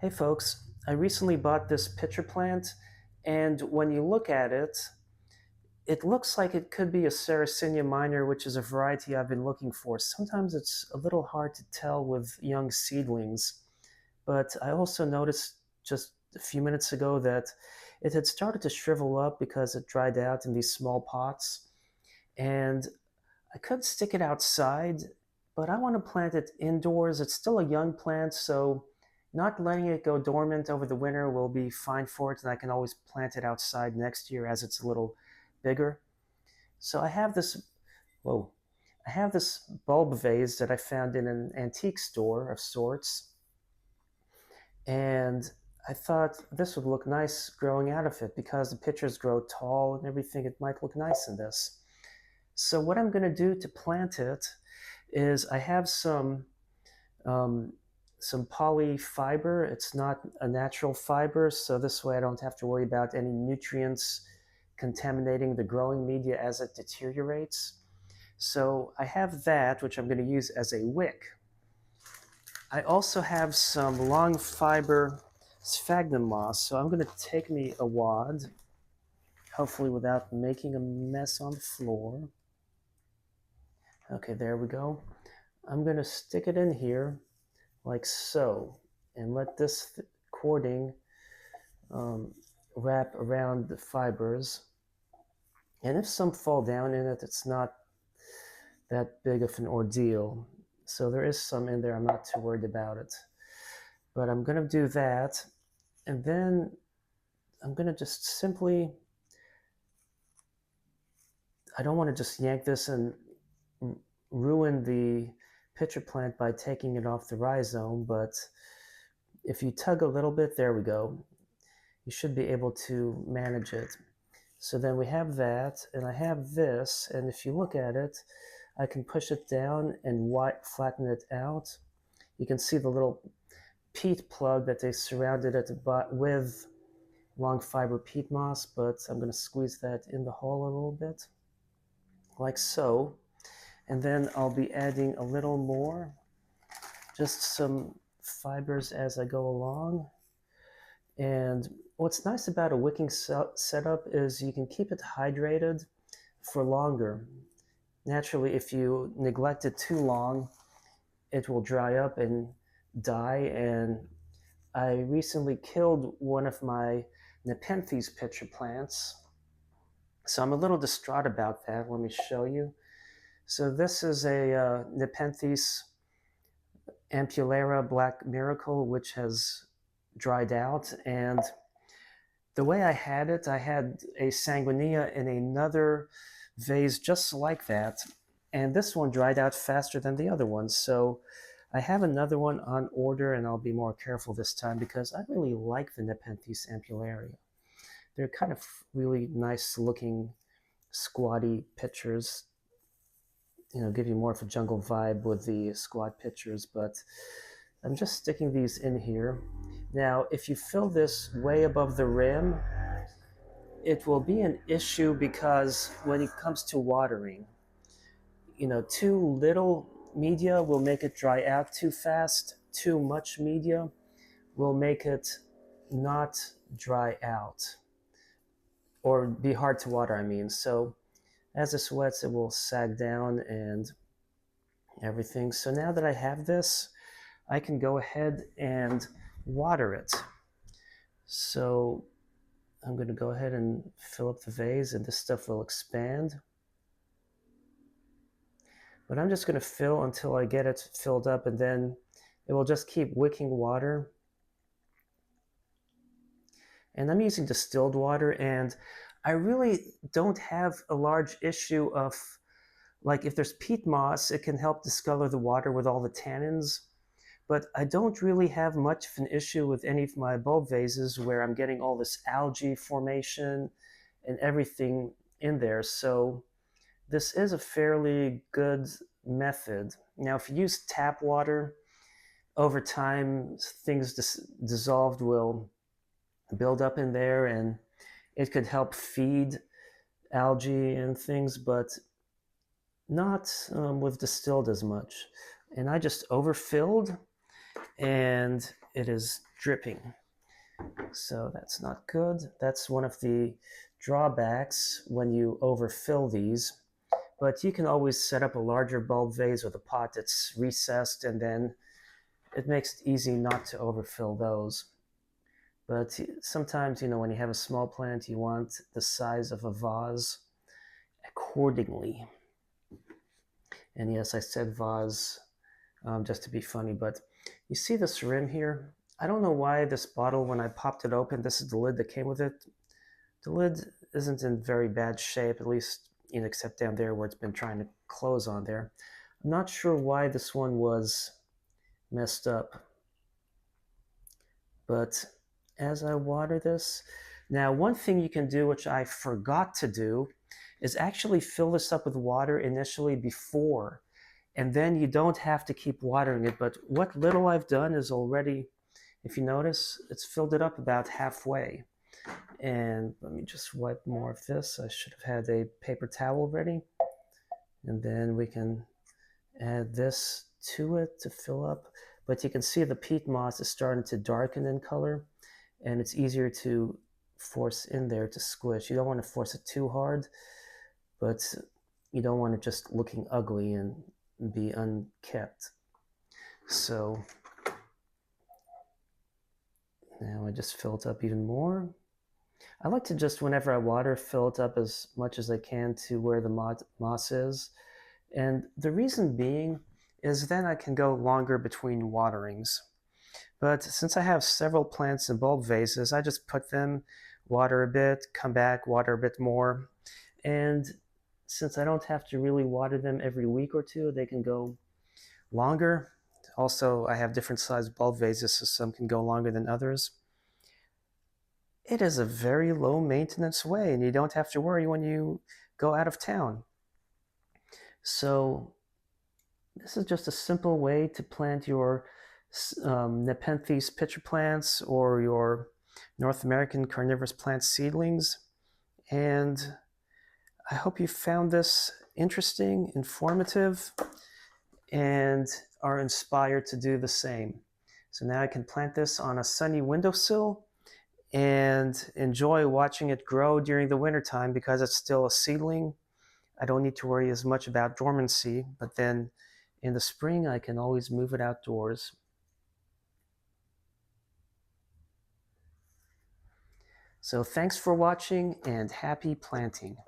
Hey folks, I recently bought this pitcher plant, and when you look at it, it looks like it could be a Sarracenia minor, which is a variety I've been looking for. Sometimes it's a little hard to tell with young seedlings, but I also noticed just a few minutes ago that it had started to shrivel up because it dried out in these small pots, and I could stick it outside, but I want to plant it indoors. It's still a young plant, so not letting it go dormant over the winter will be fine for it, and I can always plant it outside next year as it's a little bigger. So whoa, I have this bulb vase that I found in an antique store of sorts, and I thought this would look nice growing out of it because the pitchers grow tall and everything. It might look nice in this. So what I'm going to do to plant it is I have um, some poly fiber. It's not a natural fiber, so this way I don't have to worry about any nutrients contaminating the growing media as it deteriorates. So I have that, which I'm going to use as a wick. I also have some long fiber sphagnum moss, so I'm going to take me a wad, hopefully without making a mess on the floor. Okay, there we go. I'm going to stick it in here like so and let this cording wrap around the fibers. And if some fall down in it, it's not that big of an ordeal. So there is some in there. I'm not too worried about it. But I'm going to do that. And then I'm going to just simply, I don't want to just yank this and ruin the pitcher plant by taking it off the rhizome, but if you tug a little bit, there we go. You should be able to manage it. So then we have that, and I have this, and if you look at it, I can push it down and flatten it out. You can see the little peat plug that they surrounded it with long fiber peat moss, but I'm going to squeeze that in the hole a little bit, like so. And then I'll be adding a little more, just some fibers as I go along. And what's nice about a wicking setup is you can keep it hydrated for longer. Naturally, if you neglect it too long, it will dry up and die. And I recently killed one of my Nepenthes pitcher plants. So I'm a little distraught about that. Let me show you. So this is a Nepenthes ampullera black miracle, which has dried out. And the way I had it, I had a sanguinea in another vase just like that. And this one dried out faster than the other one. So I have another one on order, and I'll be more careful this time because I really like the Nepenthes ampullaria. They're kind of really nice looking squatty pitchers. You know, give you more of a jungle vibe with the squat pitchers, but I'm just sticking these in here. Now, if you fill this way above the rim, it will be an issue because when it comes to watering, you know, too little media will make it dry out too fast. Too much media will make it not dry out or be hard to water, I mean. So as it sweats, it will sag down and everything. So now that I have this, I can go ahead and water it. So I'm going to go ahead and fill up the vase, and this stuff will expand. But I'm just going to fill until I get it filled up, and then it will just keep wicking water. And I'm using distilled water, and I really don't have a large issue of, like, if there's peat moss, it can help discolor the water with all the tannins. But I don't really have much of an issue with any of my bulb vases where I'm getting all this algae formation and everything in there. So this is a fairly good method. Now, if you use tap water, over time, things dissolved will build up in there, and it could help feed algae and things, but not with distilled as much. And I just overfilled, and it is dripping. So that's not good. That's one of the drawbacks when you overfill these. But you can always set up a larger bulb vase with a pot that's recessed, and then it makes it easy not to overfill those. But sometimes, when you have a small plant, you want the size of a vase accordingly. And yes, I said vase just to be funny, but you see this rim here? I don't know why this bottle, when I popped it open, this is the lid that came with it. The lid isn't in very bad shape, at least except down there where it's been trying to close on there. I'm not sure why this one was messed up, but as I water this, now one thing you can do, which I forgot to do, is actually fill this up with water initially before, and then you don't have to keep watering it. But what little I've done is already, if you notice, it's filled it up about halfway. And let me just wipe more of this. I should have had a paper towel ready. And then we can add this to it to fill up. But you can see the peat moss is starting to darken in color, and it's easier to force in there to squish. You don't want to force it too hard, but you don't want it just looking ugly and be unkept. So now I just fill it up even more. I like to just, whenever I water, fill it up as much as I can to where the moss is. And the reason being is then I can go longer between waterings. But since I have several plants in bulb vases, I just put them, water a bit, come back, water a bit more. And since I don't have to really water them every week or two, they can go longer. Also, I have different sized bulb vases, so some can go longer than others. It is a very low maintenance way, and you don't have to worry when you go out of town. So this is just a simple way to plant your Nepenthes pitcher plants or your North American carnivorous plant seedlings. And I hope you found this interesting, informative, and are inspired to do the same. So now I can plant this on a sunny windowsill and enjoy watching it grow during the wintertime because it's still a seedling. I don't need to worry as much about dormancy, but then in the spring I can always move it outdoors. So thanks for watching and happy planting.